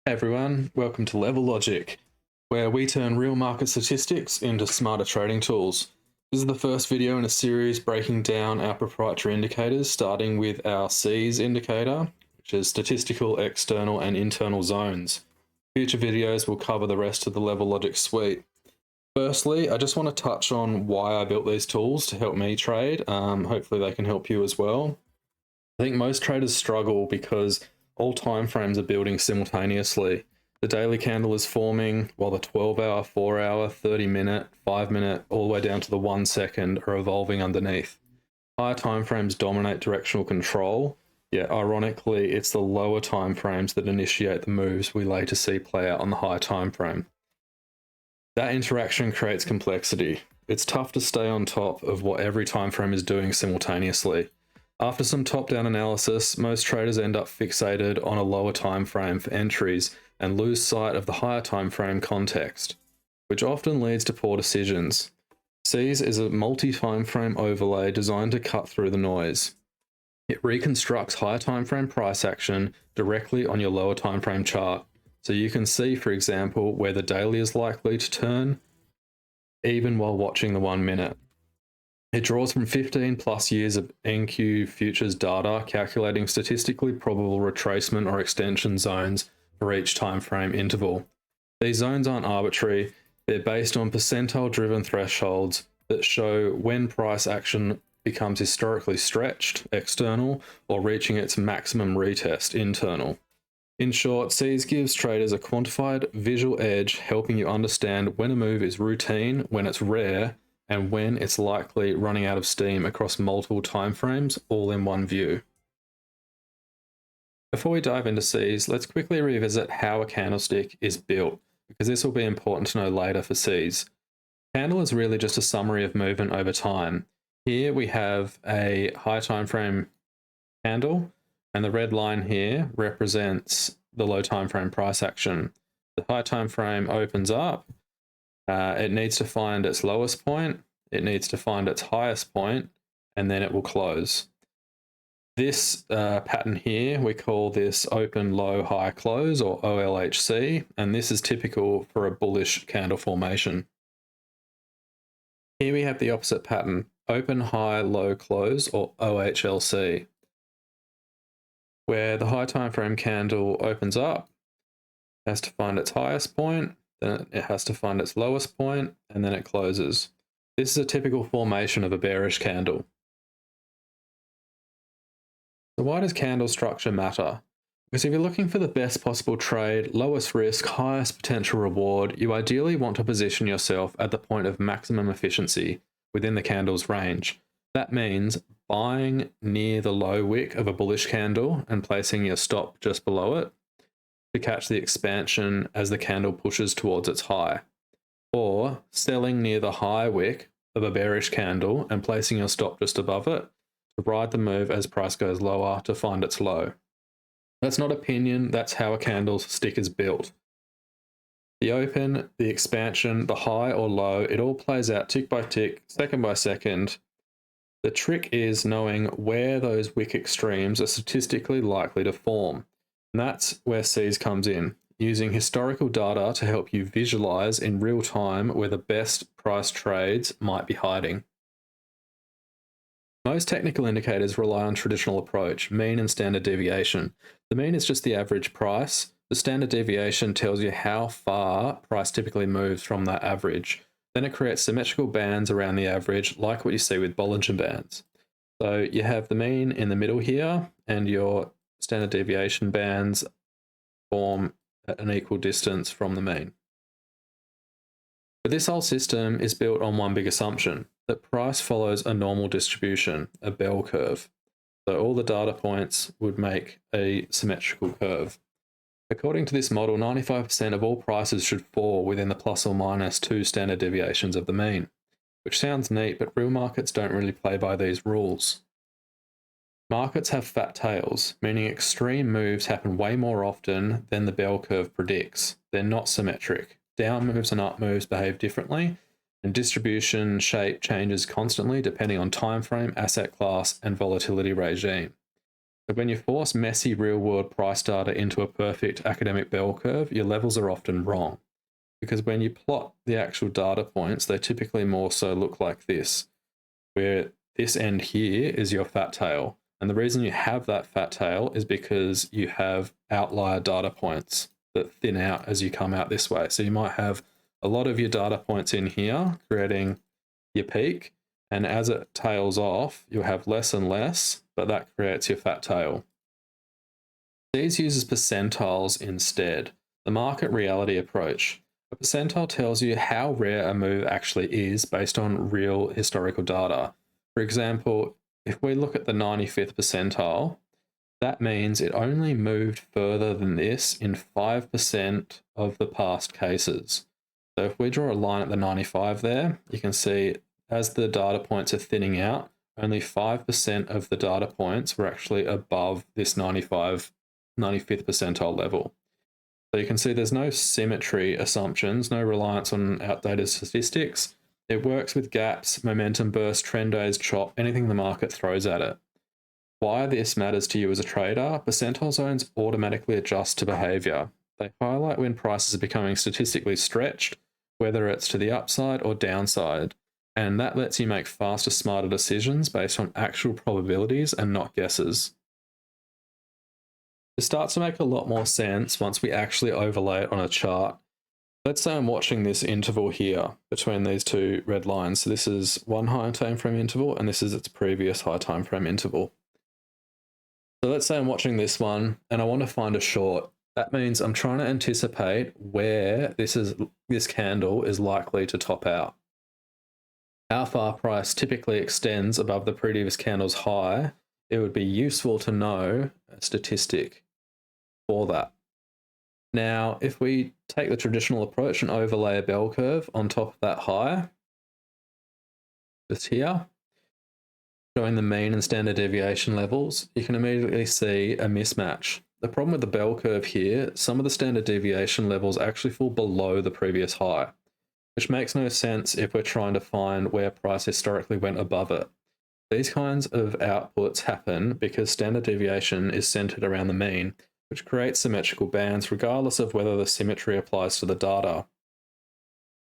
Hey everyone, welcome to LevelLogic, where we turn real market statistics into smarter trading tools. This is the first video in a series breaking down our proprietary indicators, starting with our SEIZ indicator, which is Statistical External and Internal Zones. Future videos will cover the rest of the LevelLogic suite. Firstly, I just want to touch on why I built these tools to help me trade. Hopefully they can help you as well. I think most traders struggle because all timeframes are building simultaneously. The daily candle is forming while the 12-hour, 4-hour, 30-minute, 5-minute, all the way down to the 1 second are evolving underneath. Higher timeframes dominate directional control, yet ironically, it's the lower timeframes that initiate the moves we later see play out on the higher timeframe. That interaction creates complexity. It's tough to stay on top of what every timeframe is doing simultaneously. After some top-down analysis, most traders end up fixated on a lower time frame for entries and lose sight of the higher time frame context, which often leads to poor decisions. SEIZ is a multi-time frame overlay designed to cut through the noise. It reconstructs higher time frame price action directly on your lower time frame chart, so you can see, for example, where the daily is likely to turn, even while watching the 1 minute. It draws from 15 plus years of NQ futures data, calculating statistically probable retracement or extension zones for each timeframe interval. These zones aren't arbitrary, they're based on percentile-driven thresholds that show when price action becomes historically stretched, external, or reaching its maximum retest, internal. In short, SEIZ gives traders a quantified visual edge, helping you understand when a move is routine, when it's rare, and when it's likely running out of steam across multiple timeframes, all in one view. Before we dive into SEIZ, let's quickly revisit how a candlestick is built, because this will be important to know later for SEIZ. Candle is really just a summary of movement over time. Here we have a high time frame candle, and the red line here represents the low time frame price action. The high time frame opens up. It needs to find its lowest point, it needs to find its highest point, and then it will close. This pattern here, we call this open, low, high, close, or OLHC, and this is typical for a bullish candle formation. Here we have the opposite pattern, open, high, low, close, or OHLC, where the high time frame candle opens up, has to find its highest point, then it has to find its lowest point, and then it closes. This is a typical formation of a bearish candle. So why does candle structure matter? Because if you're looking for the best possible trade, lowest risk, highest potential reward, you ideally want to position yourself at the point of maximum efficiency within the candle's range. That means buying near the low wick of a bullish candle and placing your stop just below it to catch the expansion as the candle pushes towards its high, or selling near the high wick of a bearish candle and placing your stop just above it to ride the move as price goes lower to find its low. That's not opinion, that's how a candlestick is built. The open, the expansion, the high or low, it all plays out tick by tick, second by second. The trick is knowing where those wick extremes are statistically likely to form. And that's where SEIZ comes in, using historical data to help you visualize in real time where the best price trades might be hiding. Most technical indicators rely on traditional approach, mean and standard deviation. The mean is just the average price. The standard deviation tells you how far price typically moves from that average. Then it creates symmetrical bands around the average, like what you see with Bollinger Bands. So you have the mean in the middle here, and your standard deviation bands form at an equal distance from the mean. But this whole system is built on one big assumption, that price follows a normal distribution, a bell curve. So all the data points would make a symmetrical curve. According to this model, 95% of all prices should fall within the plus or minus 2 standard deviations of the mean, which sounds neat, but real markets don't really play by these rules. Markets have fat tails, meaning extreme moves happen way more often than the bell curve predicts. They're not symmetric. Down moves and up moves behave differently, and distribution shape changes constantly depending on time frame, asset class, and volatility regime. So when you force messy real-world price data into a perfect academic bell curve, your levels are often wrong. Because when you plot the actual data points, they typically more so look like this, where this end here is your fat tail. And the reason you have that fat tail is because you have outlier data points that thin out as you come out this way. So you might have a lot of your data points in here, creating your peak. And as it tails off, you'll have less and less, but that creates your fat tail. SEIZ uses percentiles instead, the market reality approach. A percentile tells you how rare a move actually is based on real historical data. For example, if we look at the 95th percentile, that means it only moved further than this in 5% of the past cases. So if we draw a line at the 95 there, you can see as the data points are thinning out, only 5% of the data points were actually above this 95th percentile level. So you can see there's no symmetry assumptions, no reliance on outdated statistics. It works with gaps, momentum bursts, trend days, chop, anything the market throws at it. Why this matters to you as a trader, percentile zones automatically adjust to behavior. They highlight when prices are becoming statistically stretched, whether it's to the upside or downside. And that lets you make faster, smarter decisions based on actual probabilities and not guesses. It starts to make a lot more sense once we actually overlay it on a chart. Let's say I'm watching this interval here between these two red lines. So this is one high time frame interval and this is its previous high time frame interval. So let's say I'm watching this one and I want to find a short. That means I'm trying to anticipate where this candle is likely to top out. How far price typically extends above the previous candle's high, it would be useful to know a statistic for that. Now, if we take the traditional approach and overlay a bell curve on top of that high, just here, showing the mean and standard deviation levels, you can immediately see a mismatch. The problem with the bell curve here, some of the standard deviation levels actually fall below the previous high, which makes no sense if we're trying to find where price historically went above it. These kinds of outputs happen because standard deviation is centered around the mean, which creates symmetrical bands regardless of whether the symmetry applies to the data.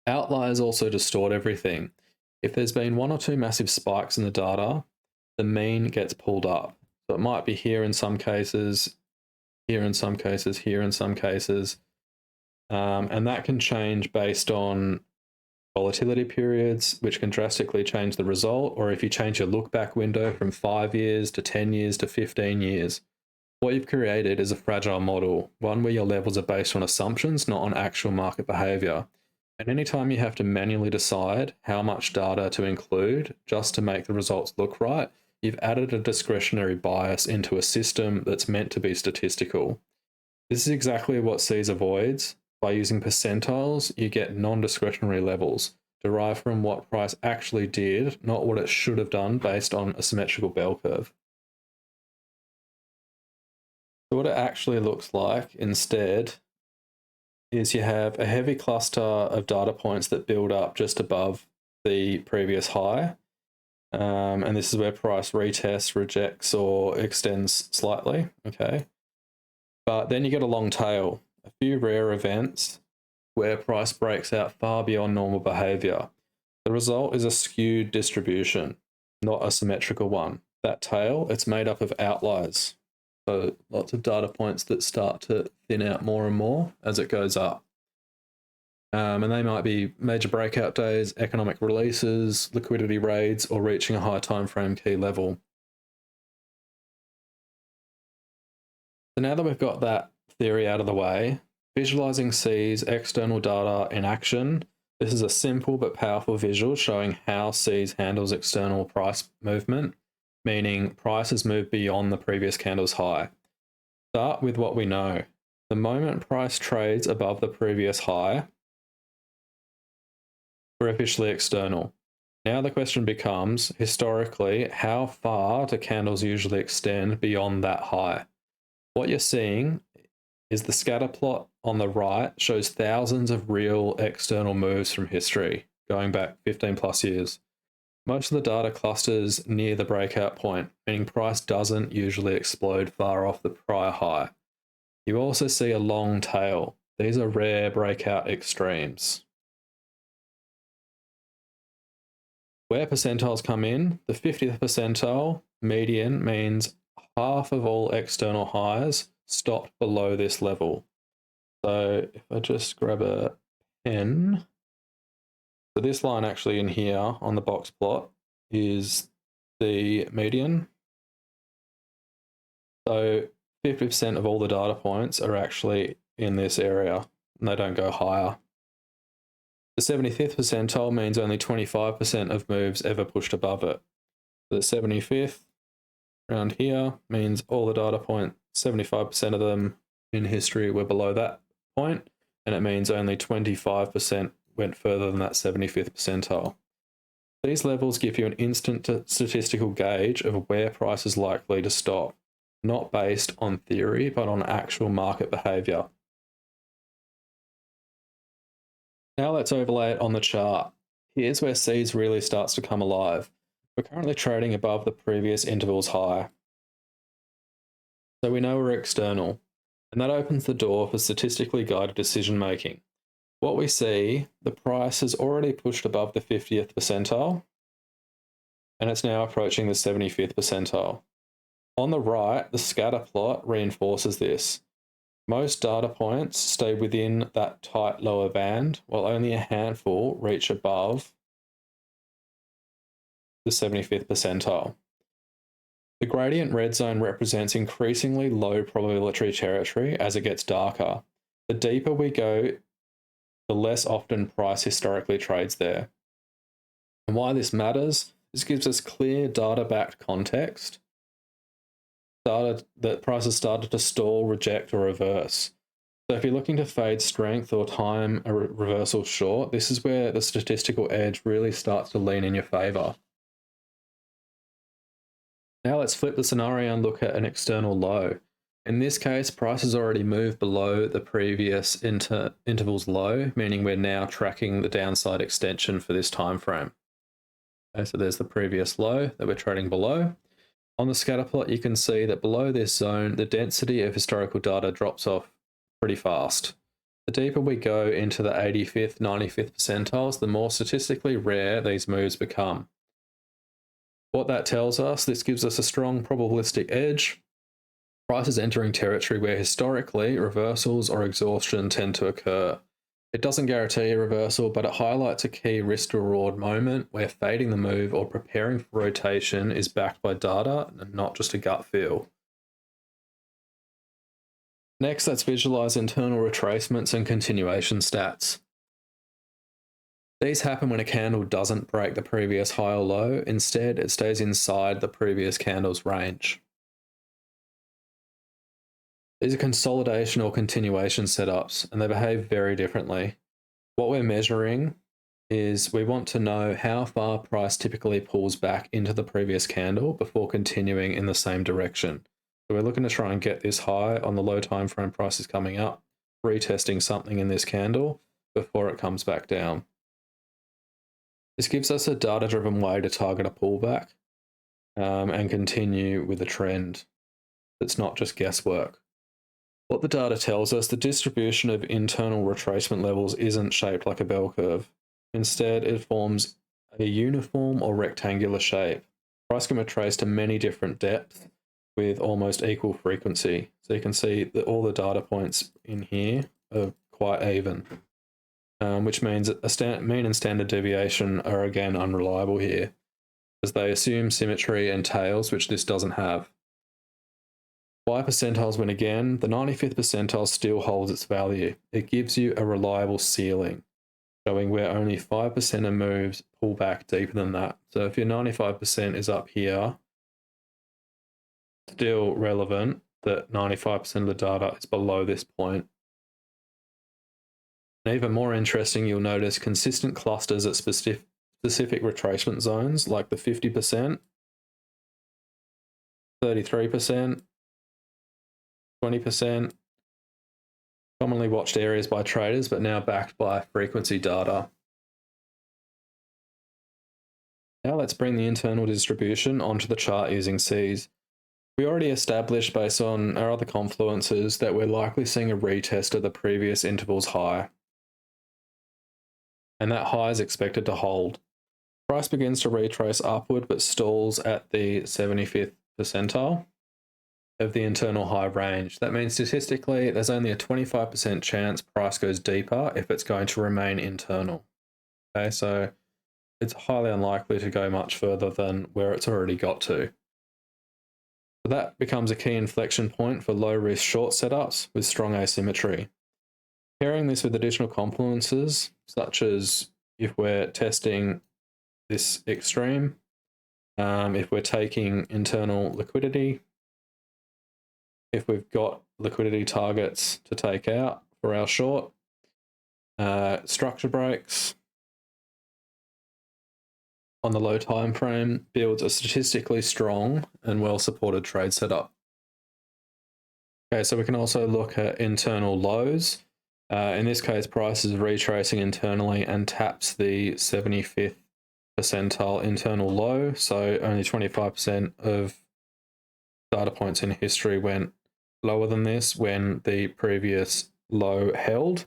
Outliers also distort everything. If there's been one or two massive spikes in the data, the mean gets pulled up. So it might be here in some cases, here in some cases, here in some cases. And that can change based on volatility periods, which can drastically change the result, or if you change your look back window from 5 years to 10 years to 15 years. What you've created is a fragile model, one where your levels are based on assumptions, not on actual market behavior. And anytime you have to manually decide how much data to include just to make the results look right, you've added a discretionary bias into a system that's meant to be statistical. This is exactly what SEIZ avoids. By using percentiles, you get non-discretionary levels, derived from what price actually did, not what it should have done based on a symmetrical bell curve. So what it actually looks like instead is you have a heavy cluster of data points that build up just above the previous high. And this is where price retests, rejects, or extends slightly, okay? But then you get a long tail, a few rare events where price breaks out far beyond normal behavior. The result is a skewed distribution, not a symmetrical one. That tail, it's made up of outliers. So lots of data points that start to thin out more and more as it goes up. And they might be major breakout days, economic releases, liquidity raids, or reaching a high time frame key level. So now that we've got that theory out of the way, visualizing SEIZ external data in action, this is a simple but powerful visual showing how SEIZ handles external price movement, meaning prices move beyond the previous candle's high. Start with what we know. The moment price trades above the previous high, we're officially external. Now the question becomes, historically, how far do candles usually extend beyond that high? What you're seeing is the scatter plot on the right shows thousands of real external moves from history, going back 15 plus years. Most of the data clusters near the breakout point, meaning price doesn't usually explode far off the prior high. You also see a long tail. These are rare breakout extremes. Where percentiles come in, the 50th percentile median means half of all external highs stopped below this level. So if I just grab a pen, so this line actually in here on the box plot is the median. So 50% of all the data points are actually in this area and they don't go higher. The 75th percentile means only 25% of moves ever pushed above it. The 75th around here means all the data points, 75% of them in history were below that point, and it means only 25% went further than that 75th percentile. These levels give you an instant statistical gauge of where price is likely to stop, not based on theory, but on actual market behavior. Now let's overlay it on the chart. Here's where SEIZ really starts to come alive. We're currently trading above the previous interval's high. So we know we're external, and that opens the door for statistically guided decision making. What we see, the price has already pushed above the 50th percentile, and it's now approaching the 75th percentile. On the right, the scatter plot reinforces this. Most data points stay within that tight lower band, while only a handful reach above the 75th percentile. The gradient red zone represents increasingly low probability territory as it gets darker. The deeper we go, the less often price historically trades there. And why this matters, this gives us clear data-backed context. Data that prices started to stall, reject, or reverse. So if you're looking to fade strength or time a reversal short, this is where the statistical edge really starts to lean in your favor. Now let's flip the scenario and look at an external low. In this case, price has already moved below the previous interval's low, meaning we're now tracking the downside extension for this time frame. Okay, so there's the previous low that we're trading below. On the scatter plot, you can see that below this zone, the density of historical data drops off pretty fast. The deeper we go into the 85th, 95th percentiles, the more statistically rare these moves become. What that tells us, this gives us a strong probabilistic edge. Price is entering territory where historically reversals or exhaustion tend to occur. It doesn't guarantee a reversal, but it highlights a key risk to reward moment where fading the move or preparing for rotation is backed by data and not just a gut feel. Next, let's visualize internal retracements and continuation stats. These happen when a candle doesn't break the previous high or low. Instead, it stays inside the previous candle's range. These are consolidation or continuation setups, and they behave very differently. What we're measuring is we want to know how far price typically pulls back into the previous candle before continuing in the same direction. So we're looking to try and get this high on the low time frame prices coming up, retesting something in this candle before it comes back down. This gives us a data-driven way to target a pullback and continue with a trend that's not just guesswork. What the data tells us, the distribution of internal retracement levels isn't shaped like a bell curve. Instead, it forms a uniform or rectangular shape. Price can retrace to many different depths with almost equal frequency. So you can see that all the data points in here are quite even, which means a mean and standard deviation are again unreliable here, as they assume symmetry and tails, which this doesn't have. Why percentiles win again? The 95th percentile still holds its value. It gives you a reliable ceiling, showing where only 5% of moves pull back deeper than that. So if your 95% is up here, still relevant that 95% of the data is below this point. And even more interesting, you'll notice consistent clusters at specific retracement zones, like the 50%, 33%, 20%, commonly watched areas by traders, but now backed by frequency data. Now let's bring the internal distribution onto the chart using SEIZ. We already established based on our other confluences that we're likely seeing a retest of the previous interval's high. And that high is expected to hold. Price begins to retrace upward but stalls at the 75th percentile of the internal high range. That means statistically there's only a 25% chance price goes deeper if it's going to remain internal. Okay, so it's highly unlikely to go much further than where it's already got to. So that becomes a key inflection point for low risk short setups with strong asymmetry. Pairing this with additional confluences, such as if we're testing this extreme, if we're taking internal liquidity, if we've got liquidity targets to take out for our short, structure breaks on the low time frame builds a statistically strong and well-supported trade setup. Okay, so we can also look at internal lows. In this case, price is retracing internally and taps the 75th percentile internal low. So only 25% of data points in history went lower than this when the previous low held.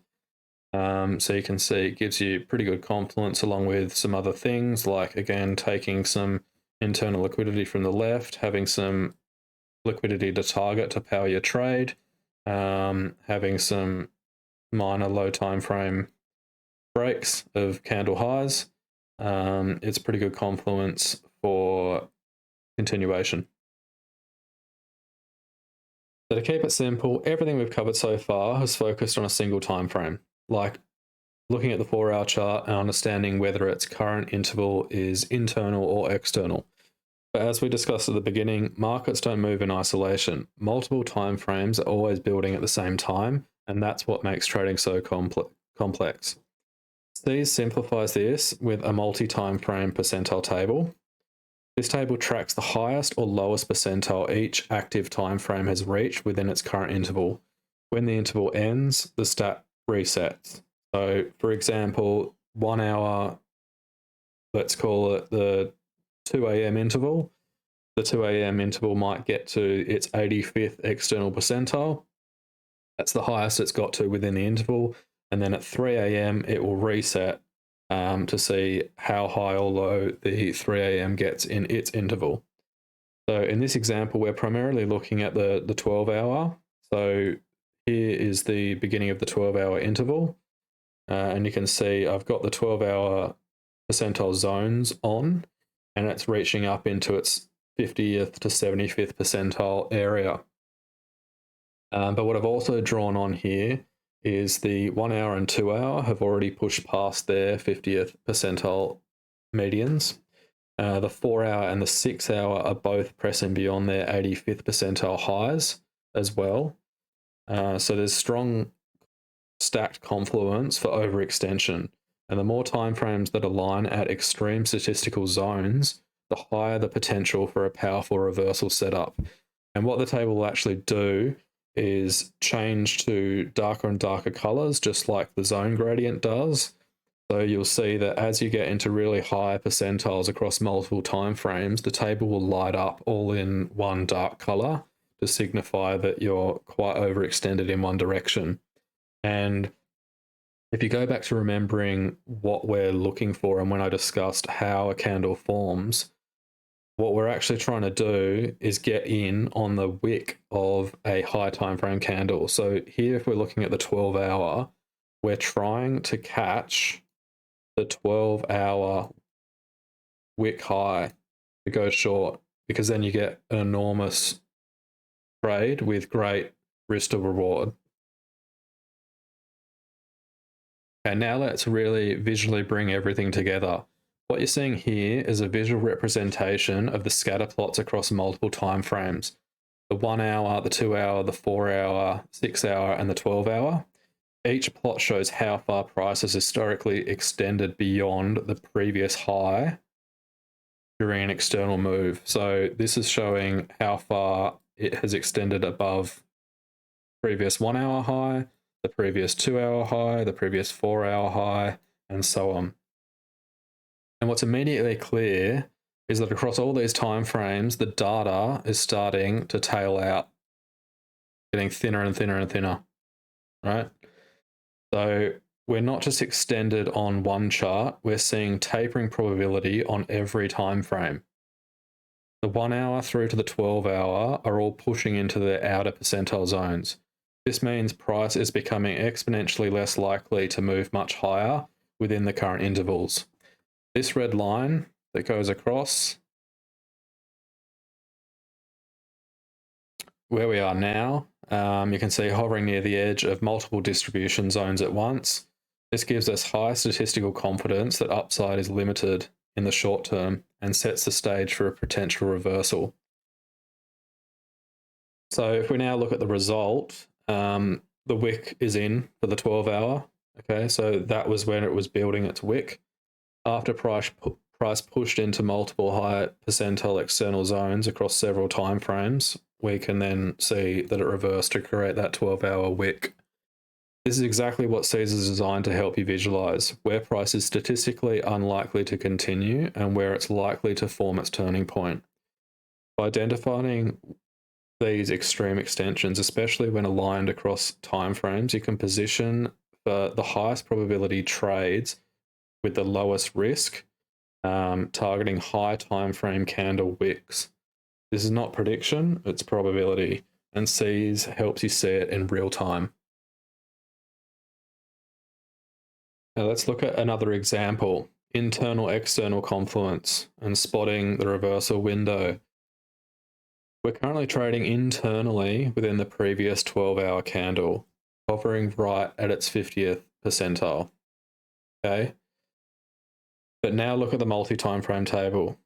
So you can see it gives you pretty good confluence along with some other things like, again, taking some internal liquidity from the left, having some liquidity to target to power your trade, having some minor low time frame breaks of candle highs. It's pretty good confluence for continuation. So to keep it simple, everything we've covered so far has focused on a single time frame, like looking at the 4-hour chart and understanding whether its current interval is internal or external. But as we discussed at the beginning, markets don't move in isolation. Multiple time frames are always building at the same time, and that's what makes trading so complex. SEIZ simplifies this with a multi-time frame percentile table. This table tracks the highest or lowest percentile each active time frame has reached within its current interval. When the interval ends, the stat resets. So, for example, 1 hour, let's call it the 2 a.m. interval. The 2 a.m. interval might get to its 85th external percentile. That's the highest it's got to within the interval. And then at 3 a.m., it will reset to see how high or low the 3 a.m. gets in its interval. So in this example, we're primarily looking at the 12-hour. So here is the beginning of the 12-hour interval. And you can see I've got the 12-hour percentile zones on, and it's reaching up into its 50th to 75th percentile area. But what I've also drawn on here is the 1 hour and 2 hour have already pushed past their 50th percentile medians. The 4 hour and the 6 hour are both pressing beyond their 85th percentile highs as well. So there's strong stacked confluence for overextension. And the more timeframes that align at extreme statistical zones, the higher the potential for a powerful reversal setup. And what the table will actually do is change to darker and darker colors, just like the zone gradient does. So you'll see that as you get into really high percentiles across multiple time frames, the table will light up all in one dark color to signify that you're quite overextended in one direction. And if you go back to remembering what we're looking for and when I discussed how a candle forms, what we're actually trying to do is get in on the wick of a high time frame candle. So here, if we're looking at the 12-hour, we're trying to catch the 12-hour wick high to go short, because then you get an enormous trade with great risk to reward. Okay, now let's really visually bring everything together. What you're seeing here is a visual representation of the scatter plots across multiple time frames. The 1 hour, the 2 hour, the 4 hour, 6 hour, and the 12-hour. Each plot shows how far price has historically extended beyond the previous high during an external move. So this is showing how far it has extended above previous 1 hour high, the previous 2 hour high, the previous 4 hour high, and so on. And what's immediately clear is that across all these timeframes, the data is starting to tail out, getting thinner and thinner and thinner, right? So we're not just extended on one chart, we're seeing tapering probability on every time frame. The 1 hour through to the 12 hour are all pushing into the outer percentile zones. This means price is becoming exponentially less likely to move much higher within the current intervals. This red line that goes across where we are now, you can see hovering near the edge of multiple distribution zones at once. This gives us high statistical confidence that upside is limited in the short term and sets the stage for a potential reversal. So if we now look at the result, the wick is in for the 12 hour. Okay, so that was when it was building its wick. After price pushed into multiple high percentile external zones across several time frames, we can then see that it reversed to create that 12-hour wick. This is exactly what SEIZ is designed to help you visualize, where price is statistically unlikely to continue and where it's likely to form its turning point. By identifying these extreme extensions, especially when aligned across timeframes, you can position for the highest probability trades with the lowest risk, targeting high timeframe candle wicks. This is not prediction, it's probability, and SEIZ helps you see it in real time. Now let's look at another example, internal-external confluence and spotting the reversal window. We're currently trading internally within the previous 12-hour candle, hovering right at its 50th percentile. Okay? But now look at the multi-time frame table.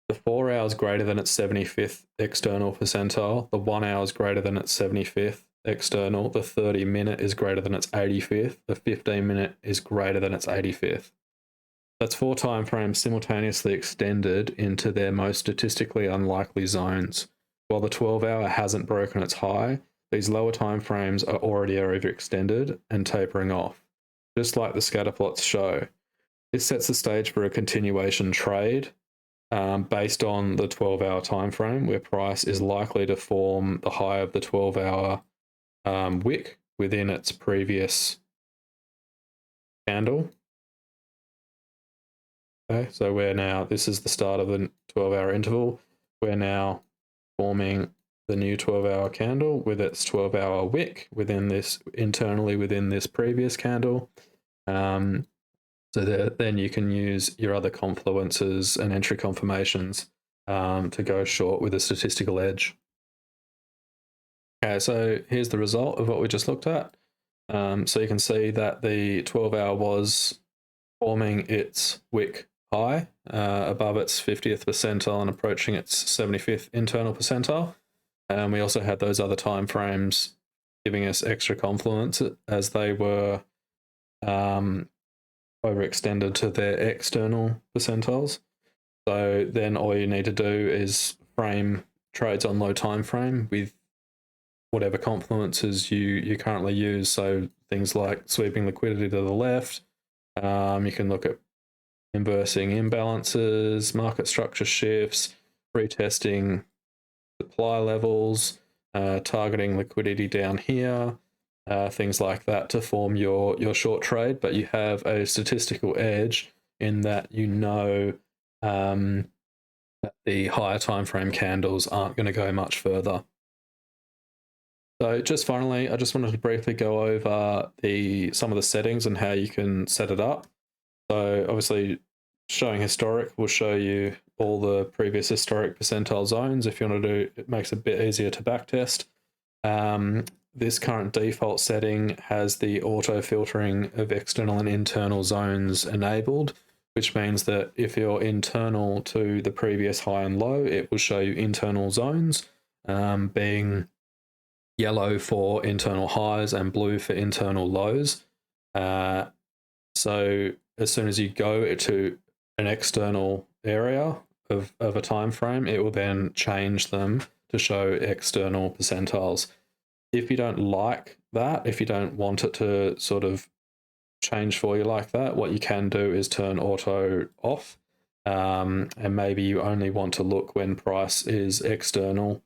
The 4 hours greater than its 75th external percentile, the 1 hour is greater than its 75th external, the 30-minute is greater than its 85th, the 15-minute is greater than its 85th. That's 4 time frames simultaneously extended into their most statistically unlikely zones. While the 12-hour hasn't broken its high, these lower time frames are already overextended and tapering off, just like the scatter plots show. This sets the stage for a continuation trade based on the 12-hour time frame, where price is likely to form the high of the 12-hour wick within its previous candle. Okay, so we're now, this is the start of the 12-hour interval. We're now forming the new 12-hour candle with its 12-hour wick within this, internally within this previous candle. So then you can use your other confluences and entry confirmations to go short with a statistical edge. Okay, so here's the result of what we just looked at. So you can see that the 12-hour was forming its wick high above its 50th percentile and approaching its 75th internal percentile. And we also had those other time frames giving us extra confluence as they were overextended to their external percentiles. So then all you need to do is frame trades on low time frame with whatever confluences you currently use. So things like sweeping liquidity to the left. You can look at inversing imbalances, market structure shifts, retesting supply levels, targeting liquidity down here, things like that to form your short trade. But you have a statistical edge in that you know that the higher time frame candles aren't going to go much further. So just finally, I just wanted to briefly go over some of the settings and how you can set it up. So obviously showing historic will show you all the previous historic percentile zones. If you want to do, it makes it a bit easier to backtest. This current default setting has the auto filtering of external and internal zones enabled, which means that if you're internal to the previous high and low, it will show you internal zones, being yellow for internal highs and blue for internal lows. So as soon as you go to an external area of a time frame, it will then change them to show external percentiles. If you don't like that, if you don't want it to sort of change for you like that. What you can do is turn auto off, and maybe you only want to look when price is external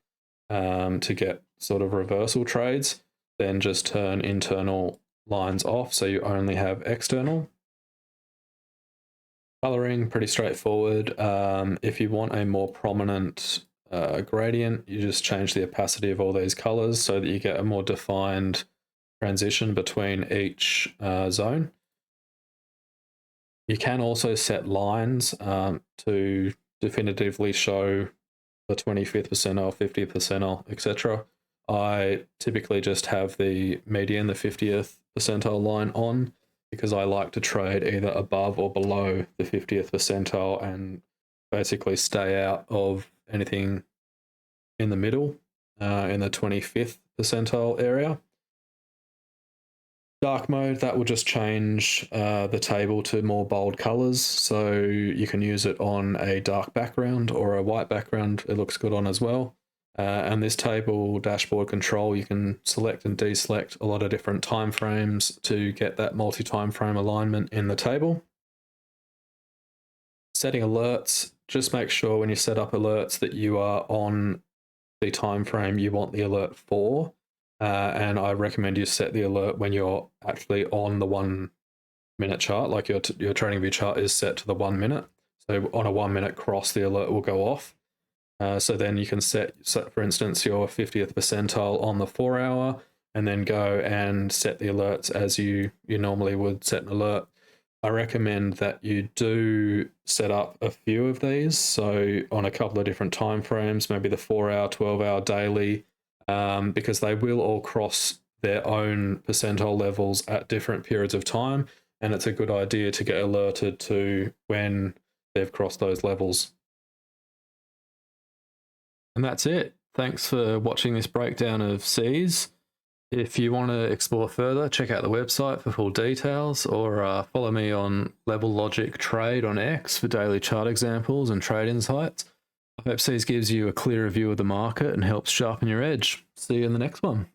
to get sort of reversal trades. Then just turn internal lines off so you only have external. Coloring, pretty straightforward. If you want a more prominent gradient, you just change the opacity of all these colors so that you get a more defined transition between each zone. You can also set lines to definitively show the 25th percentile, 50th percentile, etc. I typically just have the median, the 50th percentile line on, because I like to trade either above or below the 50th percentile and basically stay out of anything in the middle, in the 25th percentile area. Dark mode, that will just change the table to more bold colors, so you can use it on a dark background or a white background. It looks good on as well. And this table dashboard control, you can select and deselect a lot of different time frames to get that multi-time frame alignment in the table. Setting alerts, just make sure when you set up alerts that you are on the time frame you want the alert for. And I recommend you set the alert when you're actually on the 1 minute chart, like your trading view chart is set to the 1 minute. So on a 1 minute cross, the alert will go off. So then you can set, for instance, your 50th percentile on the 4 hour, and then go and set the alerts as you normally would set an alert. I recommend that you do set up a few of these. So on a couple of different time frames, maybe the 4 hour, 12 hour daily, because they will all cross their own percentile levels at different periods of time. And it's a good idea to get alerted to when they've crossed those levels. And that's it. Thanks for watching this breakdown of SEIZ. If you want to explore further, check out the website for full details, or follow me on LevelLogic Trade on X for daily chart examples and trade insights. I hope SEIZ gives you a clearer view of the market and helps sharpen your edge. See you in the next one.